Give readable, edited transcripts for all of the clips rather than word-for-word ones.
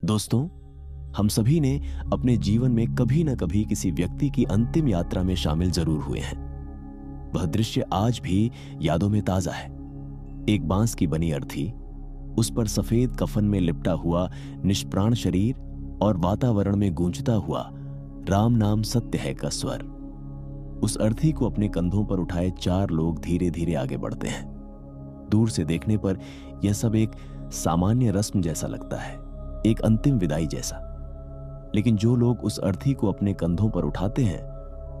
दोस्तों, हम सभी ने अपने जीवन में कभी न कभी किसी व्यक्ति की अंतिम यात्रा में शामिल जरूर हुए हैं। वह दृश्य आज भी यादों में ताजा है। एक बांस की बनी अर्थी, उस पर सफेद कफन में लिपटा हुआ निष्प्राण शरीर और वातावरण में गूंजता हुआ राम नाम सत्य है का स्वर। उस अर्थी को अपने कंधों पर उठाए 4 लोग धीरे धीरे आगे बढ़ते हैं। दूर से देखने पर यह सब एक सामान्य रस्म जैसा लगता है, एक अंतिम विदाई जैसा। लेकिन जो लोग उस अर्थी को अपने कंधों पर उठाते हैं,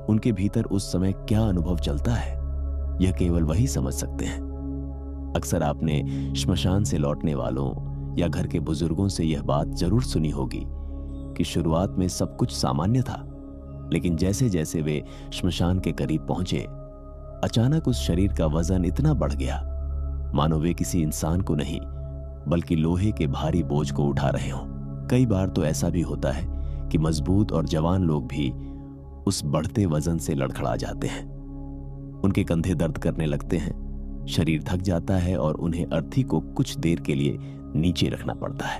उनके भीतर उस समय क्या अनुभव चलता है, यह केवल वही समझ सकते हैं। अक्सर आपने श्मशान से लौटने वालों या घर के बुजुर्गों से यह बात जरूर सुनी होगी कि शुरुआत में सब कुछ सामान्य था, लेकिन जैसे जैसे वे श्मशान के करीब पहुंचे, अचानक उस शरीर का वजन इतना बढ़ गया मानो वे किसी इंसान को नहीं बल्कि लोहे के भारी बोझ को उठा रहे हों। कई बार तो ऐसा भी होता है कि मजबूत और जवान लोग भी उस बढ़ते वजन से लड़खड़ा जाते हैं। उनके कंधे दर्द करने लगते हैं, शरीर थक जाता है और उन्हें अर्थी को कुछ देर के लिए नीचे रखना पड़ता है।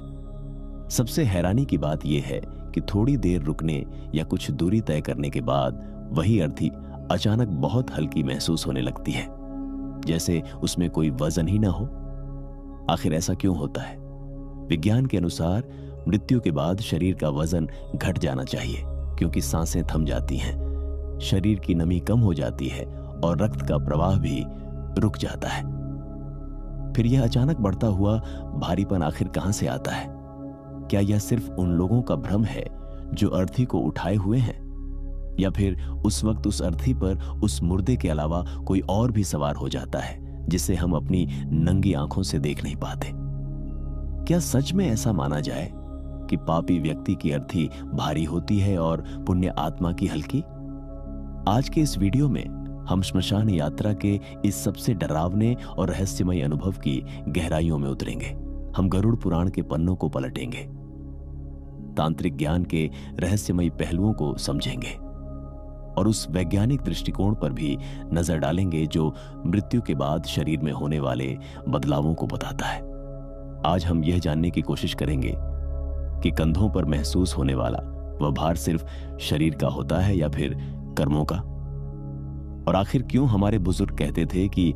सबसे हैरानी की बात यह है कि थोड़ी देर रुकने या कुछ दूरी तय करने के बाद वही अर्थी अचानक बहुत हल्की महसूस होने लगती है, जैसे उसमें कोई वजन ही ना हो। आखिर ऐसा क्यों होता है? विज्ञान के अनुसार मृत्यु के बाद शरीर का वजन घट जाना चाहिए, क्योंकि सांसें थम जाती हैं, शरीर की नमी कम हो जाती है और रक्त का प्रवाह भी रुक जाता है। फिर यह अचानक बढ़ता हुआ भारीपन आखिर कहां से आता है? क्या यह सिर्फ उन लोगों का भ्रम है जो अर्थी को उठाए हुए हैं, या फिर उस वक्त उस अर्थी पर उस मुर्दे के अलावा कोई और भी सवार हो जाता है जिसे हम अपनी नंगी आंखों से देख नहीं पाते? क्या सच में ऐसा माना जाए कि पापी व्यक्ति की अर्थी भारी होती है और पुण्य आत्मा की हल्की? आज के इस वीडियो में हम श्मशान यात्रा के इस सबसे डरावने और रहस्यमय अनुभव की गहराइयों में उतरेंगे। हम गरुड़ पुराण के पन्नों को पलटेंगे, तांत्रिक ज्ञान के रहस्यमय पहलुओं को समझेंगे और उस वैज्ञानिक दृष्टिकोण पर भी नजर डालेंगे जो मृत्यु के बाद शरीर में होने वाले बदलावों को बताता है। आज हम यह जानने की कोशिश करेंगे कि कंधों पर महसूस होने वाला वह भार सिर्फ शरीर का होता है या फिर कर्मों का, और आखिर क्यों हमारे बुजुर्ग कहते थे कि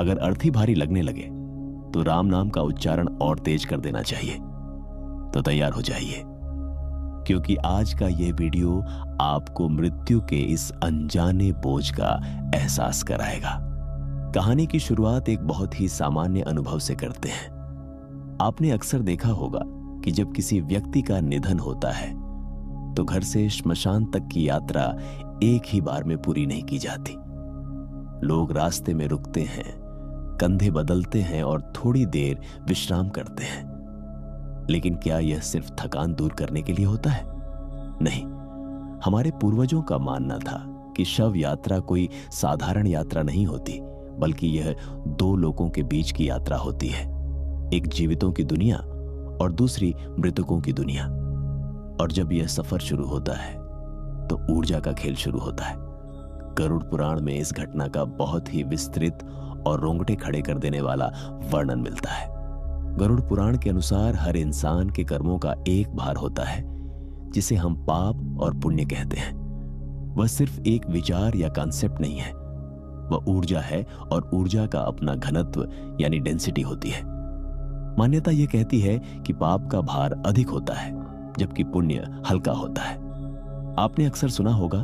अगर अर्थी भारी लगने लगे तो राम नाम का उच्चारण और तेज कर देना चाहिए। तो तैयार हो जाइए, क्योंकि आज का यह वीडियो आपको मृत्यु के इस अनजाने बोझ का एहसास कराएगा। कहानी की शुरुआत एक बहुत ही सामान्य अनुभव से करते हैं। आपने अक्सर देखा होगा कि जब किसी व्यक्ति का निधन होता है तो घर से श्मशान तक की यात्रा एक ही बार में पूरी नहीं की जाती। लोग रास्ते में रुकते हैं, कंधे बदलते हैं और थोड़ी देर विश्राम करते हैं। लेकिन क्या यह सिर्फ थकान दूर करने के लिए होता है? नहीं, हमारे पूर्वजों का मानना था कि शव यात्रा कोई साधारण यात्रा नहीं होती, बल्कि यह 2 लोगों के बीच की यात्रा होती है, एक जीवितों की दुनिया और दूसरी मृतकों की दुनिया। और जब यह सफर शुरू होता है तो ऊर्जा का खेल शुरू होता है। गरुड़ पुराण में इस घटना का बहुत ही विस्तृत और रोंगटे खड़े कर देने वाला वर्णन मिलता है। गरुड़ पुराण के अनुसार हर इंसान के कर्मों का एक भार होता है, जिसे हम पाप और पुण्य कहते हैं। वह सिर्फ एक विचार या कॉन्सेप्ट नहीं है, वह ऊर्जा है और ऊर्जा का अपना घनत्व यानी डेंसिटी होती है। मान्यता यह कहती है कि पाप का भार अधिक होता है जबकि पुण्य हल्का होता है। आपने अक्सर सुना होगा,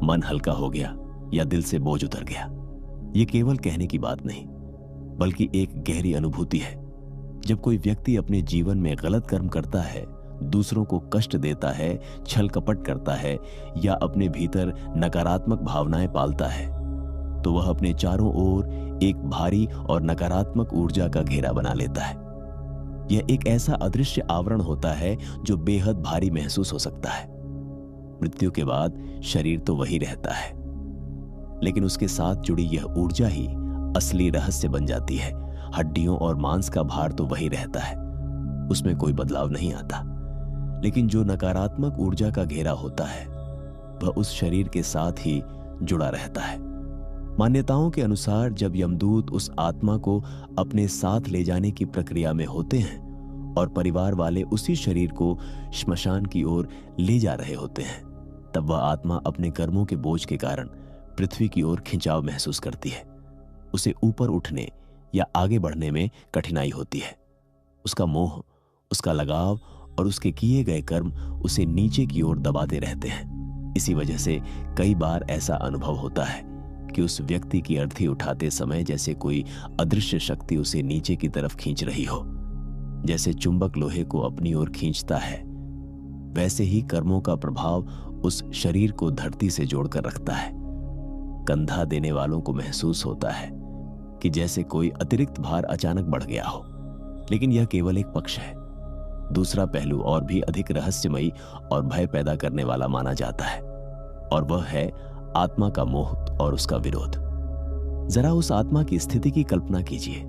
मन हल्का हो गया या दिल से बोझ उतर गया। यह केवल कहने की बात नहीं, बल्कि एक गहरी अनुभूति है। जब कोई व्यक्ति अपने जीवन में गलत कर्म करता है, दूसरों को कष्ट देता है, छल कपट करता है या अपने भीतर नकारात्मक भावनाएं पालता है, तो वह अपने चारों ओर एक भारी और नकारात्मक ऊर्जा का घेरा बना लेता है। यह एक ऐसा अदृश्य आवरण होता है जो बेहद भारी महसूस हो सकता है। मृत्यु के बाद शरीर तो वही रहता है, लेकिन उसके साथ जुड़ी यह ऊर्जा ही असली रहस्य बन जाती है। हड्डियों और मांस का भार तो वही रहता है, उसमें कोई बदलाव नहीं आता, लेकिन जो नकारात्मक ऊर्जा का घेरा होता है वह उस शरीर के साथ ही जुड़ा रहता है। मान्यताओं के अनुसार जब यमदूत उस आत्मा को अपने साथ ले जाने की प्रक्रिया में होते हैं, और परिवार वाले उसी शरीर को श्मशान की ओर ले जा रहे होते हैं, तब वह आत्मा अपने कर्मों के बोझ के कारण पृथ्वी की ओर खिंचाव महसूस करती है। उसे ऊपर उठने या आगे बढ़ने में कठिनाई होती है। उसका मोह, उसका लगाव और उसके किए गए कर्म उसे नीचे की ओर दबाते रहते हैं। इसी वजह से कई बार ऐसा अनुभव होता है कि उस व्यक्ति की अर्थी उठाते समय जैसे कोई अदृश्य शक्ति उसे नीचे की तरफ खींच रही हो। जैसे चुंबक लोहे को अपनी ओर खींचता है, वैसे ही कर्मों का प्रभाव उस शरीर को धरती से जोड़कर रखता है। कंधा देने वालों को महसूस होता है कि जैसे कोई अतिरिक्त भार अचानक बढ़ गया हो, लेकिन यह केवल एक पक्ष है। दूसरा पहलू और भी अधिक रहस्यमयी और भय पैदा करने वाला माना जाता है, और वह है आत्मा का मोह और उसका विरोध। जरा उस आत्मा की स्थिति की कल्पना कीजिए।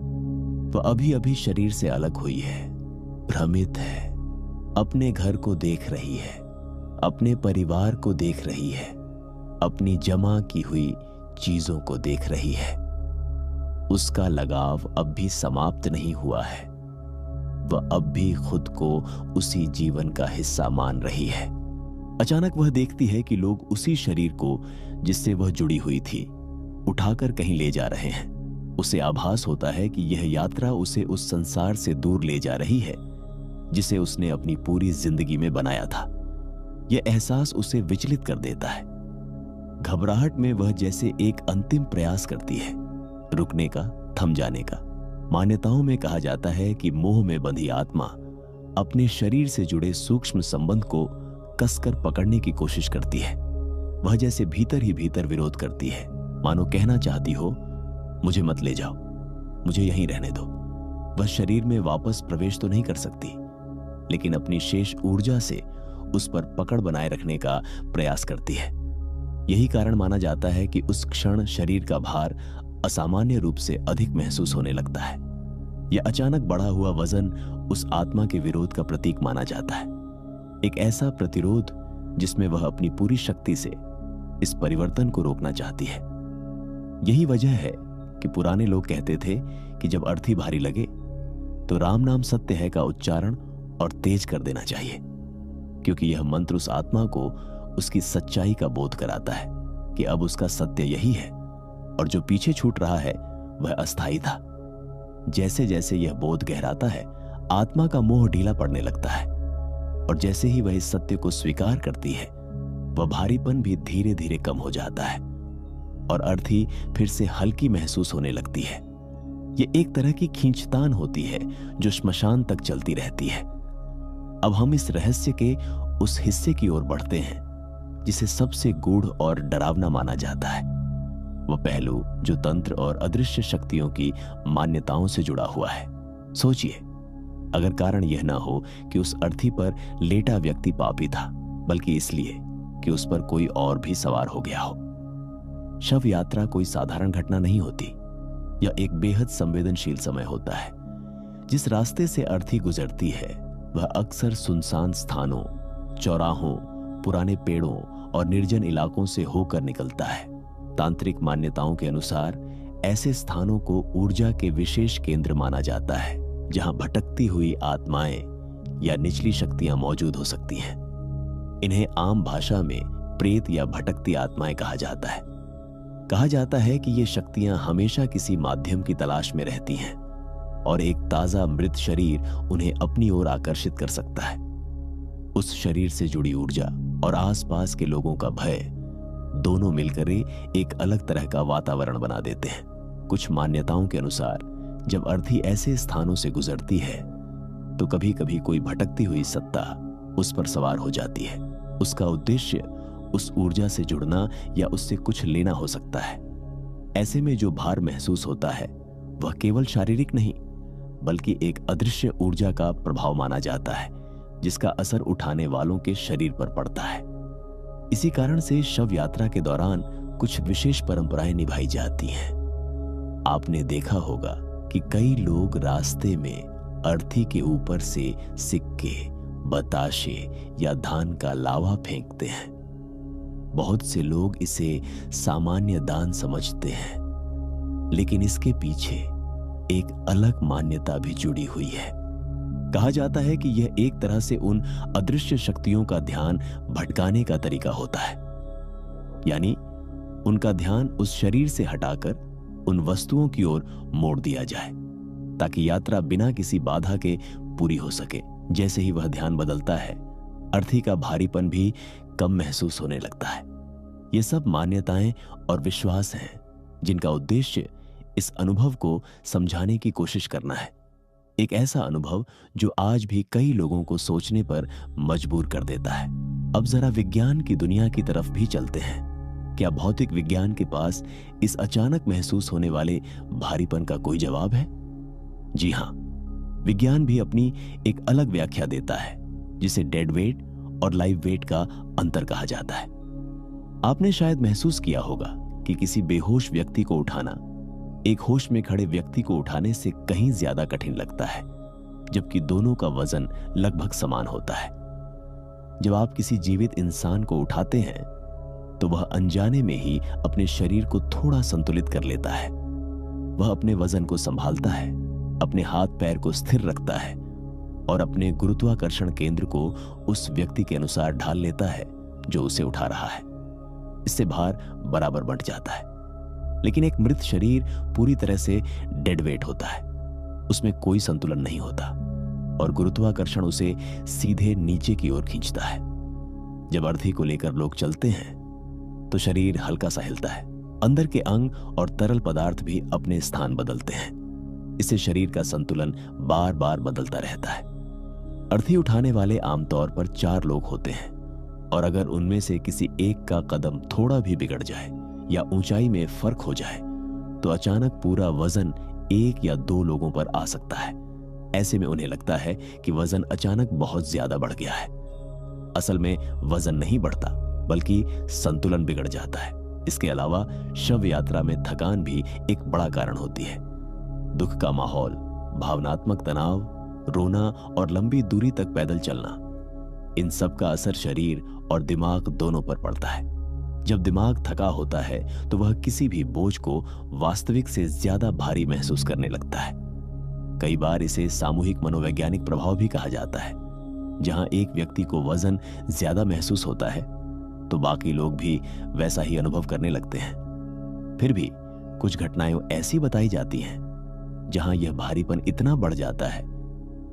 वह अभी अभी शरीर से अलग हुई है, भ्रमित है, अपने घर को देख रही है, अपने परिवार को देख रही है, अपनी जमा की हुई चीजों को देख रही है। उसका लगाव अब भी समाप्त नहीं हुआ है। वह अब भी खुद को उसी जीवन का हिस्सा मान रही है। अचानक वह देखती है कि लोग उसी शरीर को जिससे वह जुड़ी हुई थी उठाकर कहीं ले जा रहे हैं। उसे आभास होता है कि यह यात्रा उसे उस संसार से दूर ले जा रही है जिसे उसने अपनी पूरी जिंदगी में बनाया था। यह एहसास उसे विचलित कर देता है। घबराहट में वह जैसे एक अंतिम प्रयास करती है, रुकने का, थम जाने का। मान्यताओं में कहा जाता है कि मोह में बंधी आत्मा अपने शरीर से जुड़े सूक्ष्म संबंध को कसकर पकड़ने की कोशिश करती है। वह जैसे भीतर ही भीतर विरोध करती है, मानो कहना चाहती हो, मुझे मत ले जाओ, मुझे यहीं रहने दो। वह शरीर में वापस प्रवेश तो नहीं कर सकती, लेकिन अपनी शेष ऊर्जा से उस पर पकड़ बनाए रखने का प्रयास करती है। यही कारण माना जाता है कि उस क्षण शरीर का भार असामान्य रूप से अधिक महसूस होने लगता है। यह अचानक बढ़ा हुआ वजन उस आत्मा के विरोध का प्रतीक माना जाता है, एक ऐसा प्रतिरोध जिसमें वह अपनी पूरी शक्ति से इस परिवर्तन को रोकना चाहती है। यही वजह है कि पुराने लोग कहते थे कि जब अर्थी भारी लगे तो राम नाम सत्य है का उच्चारण और तेज कर देना चाहिए, क्योंकि यह मंत्र उस आत्मा को उसकी सच्चाई का बोध कराता है कि अब उसका सत्य यही है और जो पीछे छूट रहा है वह अस्थायी था। जैसे जैसे यह बोध गहराता है, आत्मा का मोह ढीला पड़ने लगता है, और जैसे ही वह इस सत्य को स्वीकार करती है, वह भारीपन भी धीरे धीरे कम हो जाता है और अर्थी फिर से हल्की महसूस होने लगती है। यह एक तरह की खींचतान होती है जो श्मशान तक चलती रहती है। अब हम इस रहस्य के उस हिस्से की ओर बढ़ते हैं जिसे सबसे गूढ़ और डरावना माना जाता है। वह पहलू जो तंत्र और अदृश्य शक्तियों की मान्यताओं से जुड़ा हुआ है। सोचिए, अगर कारण यह ना हो कि उस अर्थी पर लेटा व्यक्ति पापी था, बल्कि इसलिए कि उस पर कोई और भी सवार हो गया हो। शव यात्रा कोई साधारण घटना नहीं होती। यह एक बेहद संवेदनशील समय होता है। जिस रास्ते से अर्थी गुजरती है वह अक्सर सुनसान स्थानों, चौराहों, पुराने पेड़ों और निर्जन इलाकों से होकर निकलता है। तांत्रिक मान्यताओं के अनुसार ऐसे स्थानों को ऊर्जा के विशेष केंद्र माना जाता है, जहां भटकती हुई आत्माएं या निचली शक्तियां मौजूद हो सकती हैं। इन्हें आम भाषा में प्रेत या भटकती आत्माएं कहा जाता है। कहा जाता है कि ये शक्तियां हमेशा किसी माध्यम की तलाश में रहती हैं और एक ताजा मृत शरीर उन्हें अपनी ओर आकर्षित कर सकता है। उस शरीर से जुड़ी ऊर्जा और आसपास के लोगों का भय दोनों मिलकर एक अलग तरह का वातावरण बना देते हैं। कुछ मान्यताओं के अनुसार जब अर्थी ऐसे स्थानों से गुजरती है तो कभी कभी कोई भटकती हुई सत्ता उस पर सवार हो जाती है। उसका उद्देश्य उस ऊर्जा से जुड़ना या उससे कुछ लेना हो सकता है। ऐसे में जो भार महसूस होता है वह केवल शारीरिक नहीं, बल्कि एक अदृश्य ऊर्जा का प्रभाव माना जाता है, जिसका असर उठाने वालों के शरीर पर पड़ता है। इसी कारण से शव यात्रा के दौरान कुछ विशेष परंपराएं निभाई जाती हैं। आपने देखा होगा कि कई लोग रास्ते में अर्थी के ऊपर से सिक्के, बताशे या धान का लावा फेंकते हैं। बहुत से लोग इसे सामान्य दान समझते हैं, लेकिन इसके पीछे एक अलग मान्यता भी जुड़ी हुई है। कहा जाता है कि यह एक तरह से उन अदृश्य शक्तियों का ध्यान भटकाने का तरीका होता है, यानी उनका ध्यान उस शरीर से हटाकर उन वस्तुओं की ओर मोड़ दिया जाए ताकि यात्रा बिना किसी बाधा के पूरी हो सके। जैसे ही वह ध्यान बदलता है, अर्थी का भारीपन भी कम महसूस होने लगता है। ये सब मान्यताएं और विश्वास हैं जिनका उद्देश्य इस अनुभव को समझाने की कोशिश करना है। एक ऐसा अनुभव जो आज भी कई लोगों को सोचने पर मजबूर कर देता है। अब जरा विज्ञान की दुनिया की तरफ भी चलते हैं। क्या भौतिक विज्ञान के पास इस अचानक महसूस होने वाले भारीपन का कोई जवाब है? जी हां, विज्ञान भी अपनी एक अलग व्याख्या देता है जिसे डेड वेट और लाइव वेट का अंतर कहा जाता है। आपने शायद महसूस किया होगा कि किसी बेहोश व्यक्ति को उठाना एक होश में खड़े व्यक्ति को उठाने से कहीं ज्यादा कठिन लगता है, जबकि दोनों का वजन लगभग समान होता है। जब आप किसी जीवित इंसान को उठाते हैं तो वह अनजाने में ही अपने शरीर को थोड़ा संतुलित कर लेता है। वह अपने वजन को संभालता है, अपने हाथ पैर को स्थिर रखता है और अपने गुरुत्वाकर्षण केंद्र को उस व्यक्ति के अनुसार ढाल लेता है जो उसे उठा रहा है। इससे भार बराबर बंट जाता है। लेकिन एक मृत शरीर पूरी तरह से डेड वेट होता है। उसमें कोई संतुलन नहीं होता और गुरुत्वाकर्षण उसे सीधे नीचे की ओर खींचता है। जब अर्थी को लेकर लोग चलते हैं तो शरीर हल्का सा हिलता है। अंदर के अंग और तरल पदार्थ भी अपने स्थान बदलते हैं। इससे शरीर का संतुलन बार बार बदलता रहता है। अर्थी उठाने वाले आमतौर पर 4 लोग होते हैं और अगर उनमें से किसी एक का कदम थोड़ा भी बिगड़ जाए या ऊंचाई में फर्क हो जाए तो अचानक पूरा वजन 1 या 2 लोगों पर आ सकता है। ऐसे में उन्हें लगता है कि वजन अचानक बहुत ज्यादा बढ़ गया है। असल में वजन नहीं बढ़ता, बल्कि संतुलन बिगड़ जाता है। इसके अलावा शव यात्रा में थकान भी एक बड़ा कारण होती है। दुख का माहौल, भावनात्मक तनाव, रोना और लंबी दूरी तक पैदल चलना, इन सब का असर शरीर और दिमाग दोनों पर पड़ता है। जब दिमाग थका होता है तो वह किसी भी बोझ को वास्तविक से ज्यादा भारी महसूस करने लगता है। कई बार इसे सामूहिक मनोवैज्ञानिक प्रभाव भी कहा जाता है। जहां एक व्यक्ति को वजन ज्यादा महसूस होता है तो बाकी लोग भी वैसा ही अनुभव करने लगते हैं। फिर भी कुछ घटनाएं ऐसी बताई जाती हैं जहां यह भारीपन इतना बढ़ जाता है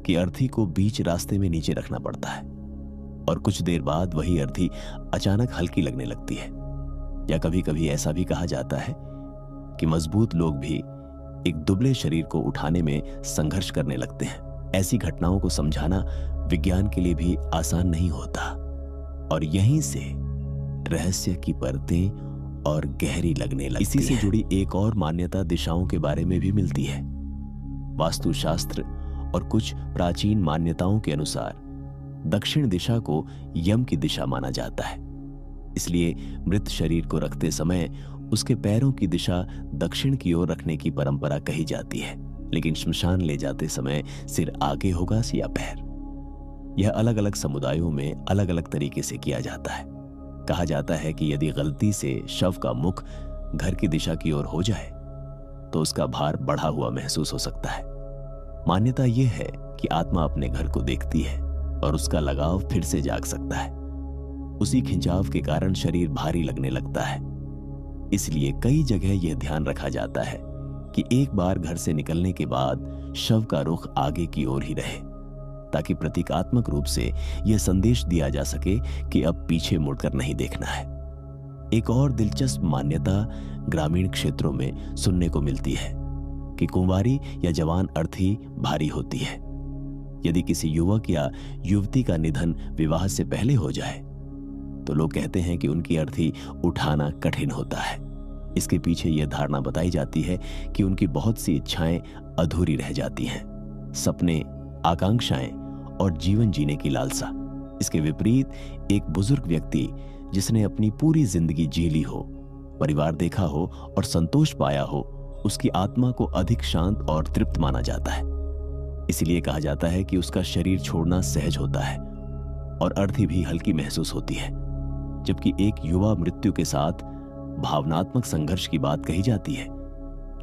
कि अर्थी को बीच रास्ते में नीचे रखना पड़ता है और कुछ देर बाद वही अर्थी अचानक हल्की लगने लगती है। या कभी कभी ऐसा भी कहा जाता है कि मजबूत लोग भी एक दुबले शरीर को उठाने में संघर्ष करने लगते हैं। ऐसी घटनाओं को समझाना विज्ञान के लिए भी आसान नहीं होता और यहीं से रहस्य की परतें और गहरी लगने लगती है। इसी से जुड़ी एक और मान्यता दिशाओं के बारे में भी मिलती है। वास्तुशास्त्र और कुछ प्राचीन मान्यताओं के अनुसार दक्षिण दिशा को यम की दिशा माना जाता है। इसलिए मृत शरीर को रखते समय उसके पैरों की दिशा दक्षिण की ओर रखने की परंपरा कही जाती है, लेकिन श्मशान ले जाते समय सिर आगे होगा या पैर। यह अलग अलग समुदायों में अलग अलग तरीके से किया जाता है। कहा जाता है कि यदि गलती से शव का मुख घर की दिशा की ओर हो जाए तो उसका भार बढ़ा हुआ महसूस हो सकता है। मान्यता यह है कि आत्मा अपने घर को देखती है और उसका लगाव फिर से जाग सकता है। उसी खिंचाव के कारण शरीर भारी लगने लगता है। इसलिए कई जगह यह ध्यान रखा जाता है कि एक बार घर से निकलने के बाद शव का रुख आगे की ओर ही रहे, ताकि प्रतीकात्मक रूप से यह संदेश दिया जा सके कि अब पीछे मुड़कर नहीं देखना है। एक और दिलचस्प मान्यता ग्रामीण क्षेत्रों में सुनने को मिलती है कि कुंवारी या जवान अर्थी भारी होती है। यदि किसी युवक या युवती का निधन विवाह से पहले हो जाए तो लोग कहते हैं कि उनकी अर्थी उठाना कठिन होता है। इसके पीछे यह धारणा बताई जाती है कि उनकी बहुत सी इच्छाएं अधूरी रह जाती हैं, सपने, आकांक्षाएं और जीवन जीने की लालसा। इसके विपरीत एक बुजुर्ग व्यक्ति जिसने अपनी पूरी जिंदगी जी ली हो, परिवार देखा हो और संतोष पाया हो, उसकी आत्मा को अधिक शांत और तृप्त माना जाता है। इसलिए कहा जाता है कि उसका शरीर छोड़ना सहज होता है और अर्थी भी हल्की महसूस होती है। जबकि एक युवा मृत्यु के साथ भावनात्मक संघर्ष की बात कही जाती है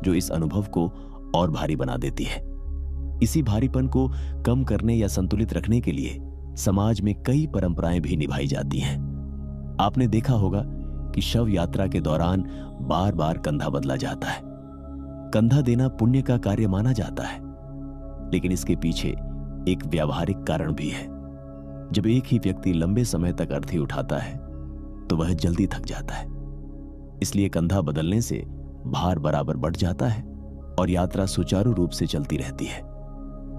जो इस अनुभव को और भारी बना देती है। इसी भारीपन को कम करने या संतुलित रखने के लिए समाज में कई परंपराएं भी निभाई जाती हैं। आपने देखा होगा कि शव यात्रा के दौरान बार बार कंधा बदला जाता है। कंधा देना पुण्य का कार्य माना जाता है, लेकिन इसके पीछे एक व्यावहारिक कारण भी है। जब एक ही व्यक्ति लंबे समय तक अर्थी उठाता है तो वह जल्दी थक जाता है। इसलिए कंधा बदलने से भार बराबर बढ़ जाता है और यात्रा सुचारू रूप से चलती रहती है।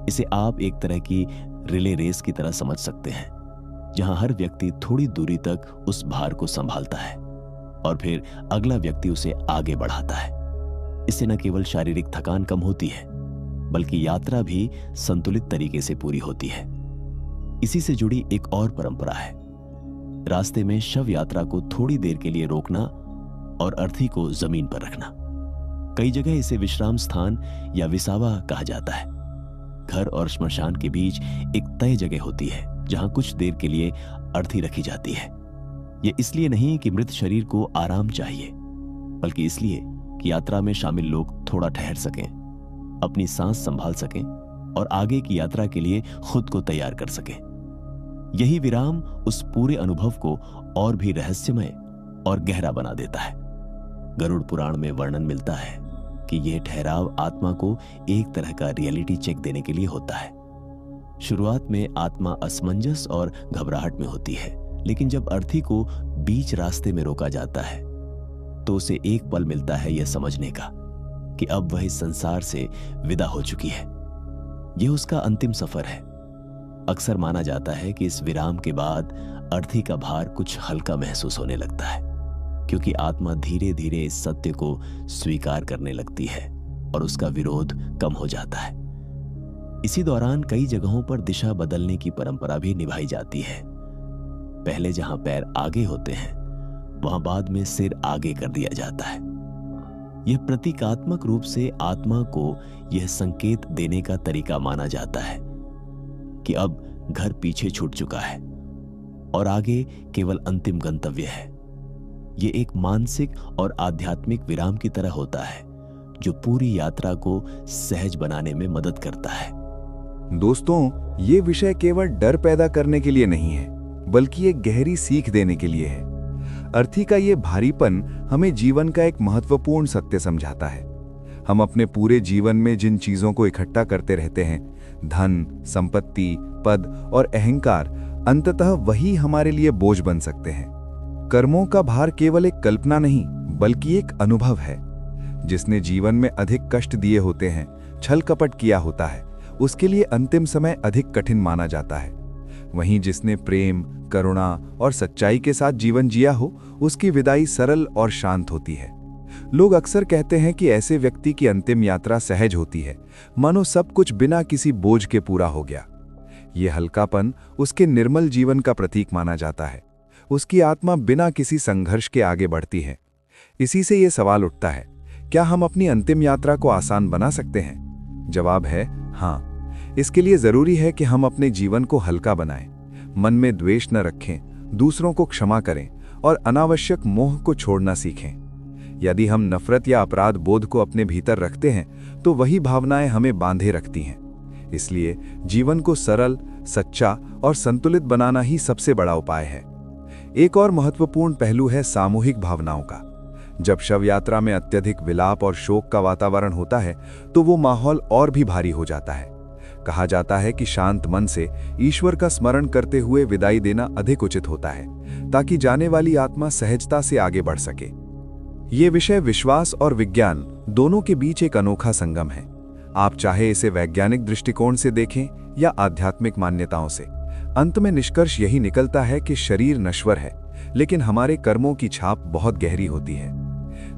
इसे आप एक तरह की रिले रेस की तरह समझ सकते हैं, जहां हर व्यक्ति थोड़ी दूरी तक उस भार को संभालता है और फिर अगला व्यक्ति उसे आगे बढ़ाता है। इससे न केवल शारीरिक थकान कम होती है, बल्कि यात्रा भी संतुलित तरीके से पूरी होती है। इसी से जुड़ी एक और परंपरा है, रास्ते में शव यात्रा को थोड़ी देर के लिए रोकना और अर्थी को जमीन पर रखना। कई जगह इसे विश्राम स्थान या विसावा कहा जाता है। घर और श्मशान के बीच एक तय जगह होती है जहां कुछ देर के लिए अर्थी रखी जाती है। यह इसलिए नहीं कि मृत शरीर को आराम चाहिए, बल्कि इसलिए कि यात्रा में शामिल लोग थोड़ा ठहर सकें, अपनी सांस संभाल सकें और आगे की यात्रा के लिए खुद को तैयार कर सकें। यही विराम उस पूरे अनुभव को और भी रहस्यमय और गहरा बना देता है। गरुड़ पुराण में वर्णन मिलता है कि यह ठहराव आत्मा को एक तरह का रियलिटी चेक देने के लिए होता है। शुरुआत में आत्मा असमंजस और घबराहट में होती है, लेकिन जब अर्थी को बीच रास्ते में रोका जाता है तो उसे एक पल मिलता है यह समझने का कि अब वह इस संसार से विदा हो चुकी है। यह उसका अंतिम सफर है। अक्सर माना जाता है कि इस विराम के बाद अर्थी का भार कुछ हल्का महसूस होने लगता है, क्योंकि आत्मा धीरे धीरे इस सत्य को स्वीकार करने लगती है और उसका विरोध कम हो जाता है। इसी दौरान कई जगहों पर दिशा बदलने की परंपरा भी निभाई जाती है। पहले जहां पैर आगे होते हैं, वहां बाद में सिर आगे कर दिया जाता है। यह प्रतीकात्मक रूप से आत्मा को यह संकेत देने का तरीका माना जाता है कि अब घर पीछे छूट चुका है और आगे केवल अंतिम गंतव्य है। यह एक मानसिक और आध्यात्मिक विराम की तरह होता है, जो पूरी यात्रा को सहज बनाने में मदद करता है। दोस्तों, ये विषय केवल डर पैदा करने के लिए नहीं है, बल्कि एक गहरी सीख देने के लिए है। अर्थी का ये भारीपन हमें जीवन का एक महत्वपूर्ण सत्य समझाता है। हम अपने पूरे जीवन में जिन चीजों को इकट्ठा करते रहते हैं, धन, संपत्ति, पद और अहंकार, अंततः वही हमारे लिए बोझ बन सकते हैं। कर्मों का भार केवल एक कल्पना नहीं, बल्कि एक अनुभव है। जिसने जीवन में अधिक कष्ट दिए होते हैं, छल कपट किया होता है, उसके लिए अंतिम समय अधिक कठिन माना जाता है। वहीं जिसने प्रेम, करुणा और सच्चाई के साथ जीवन जिया हो, उसकी विदाई सरल और शांत होती है। लोग अक्सर कहते हैं कि ऐसे व्यक्ति की अंतिम यात्रा सहज होती है, मानो सब कुछ बिना किसी बोझ के पूरा हो गया। ये हल्कापन उसके निर्मल जीवन का प्रतीक माना जाता है। उसकी आत्मा बिना किसी संघर्ष के आगे बढ़ती है। इसी से ये सवाल उठता है, क्या हम अपनी अंतिम यात्रा को आसान बना सकते हैं? जवाब है हाँ। इसके लिए जरूरी है कि हम अपने जीवन को हल्का बनाएं, मन में द्वेष न रखें, दूसरों को क्षमा करें और अनावश्यक मोह को छोड़ना सीखें। यदि हम नफरत या अपराध बोध को अपने भीतर रखते हैं, तो वही भावनाएं हमें बांधे रखती हैं। इसलिए जीवन को सरल, सच्चा और संतुलित बनाना ही सबसे बड़ा उपाय है। एक और महत्वपूर्ण पहलू है सामूहिक भावनाओं का। जब शव यात्रा में अत्यधिक विलाप और शोक का वातावरण होता है, तो वो माहौल और भी भारी हो जाता है। कहा जाता है कि शांत मन से ईश्वर का स्मरण करते हुए विदाई देना अधिक उचित होता है, ताकि जाने वाली आत्मा सहजता से आगे बढ़ सके। ये विषय विश्वास और विज्ञान दोनों के बीच एक अनोखा संगम है। आप चाहे इसे वैज्ञानिक दृष्टिकोण से देखें या आध्यात्मिक मान्यताओं से, अंत में निष्कर्ष यही निकलता है कि शरीर नश्वर है, लेकिन हमारे कर्मों की छाप बहुत गहरी होती है।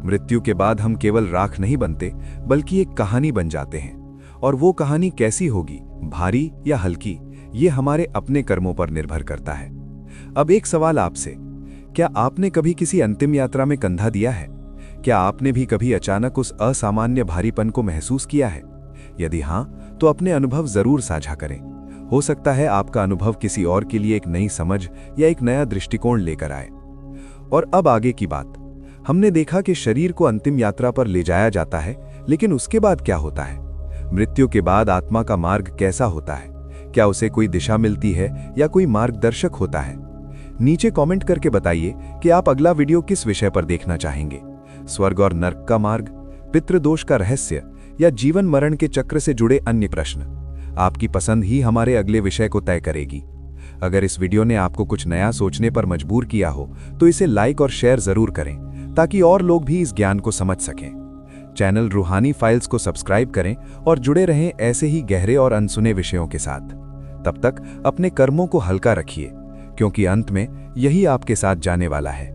मृत्यु के बाद हम केवल राख नहीं बनते, बल्कि एक कहानी बन जाते हैं। और वो कहानी कैसी होगी, भारी या हल्की, ये हमारे अपने कर्मों पर निर्भर करता है। अब एक सवाल आपसे, क्या आपने कभी किसी अंतिम यात्रा में कंधा दिया है? क्या आपने भी कभी अचानक उस असामान्य भारीपन को महसूस किया है? यदि हाँ, तो अपने अनुभव जरूर साझा करें। हो सकता है आपका अनुभव किसी और के लिए एक नई समझ या एक नया दृष्टिकोण लेकर आए। और अब आगे की बात। हमने देखा कि शरीर को अंतिम यात्रा पर ले जाया जाता है, लेकिन उसके बाद क्या होता है? मृत्यु के बाद आत्मा का मार्ग कैसा होता है? क्या उसे कोई दिशा मिलती है या कोई मार्गदर्शक होता है? नीचे कमेंट करके बताइए कि आप अगला वीडियो किस विषय पर देखना चाहेंगे। स्वर्ग और नर्क का मार्ग, पितृदोष का रहस्य या जीवन मरण के चक्र से जुड़े अन्य प्रश्न। आपकी पसंद ही हमारे अगले विषय को तय करेगी। अगर इस वीडियो ने आपको कुछ नया सोचने पर मजबूर किया हो तो इसे लाइक और शेयर जरूर करें ताकि और लोग भी इस ज्ञान को समझ सकें। चैनल रूहानी फाइल्स को सब्सक्राइब करें और जुड़े रहें ऐसे ही गहरे और अनसुने विषयों के साथ। तब तक अपने कर्मों को हल्का रखिए, क्योंकि अंत में यही आपके साथ जाने वाला है।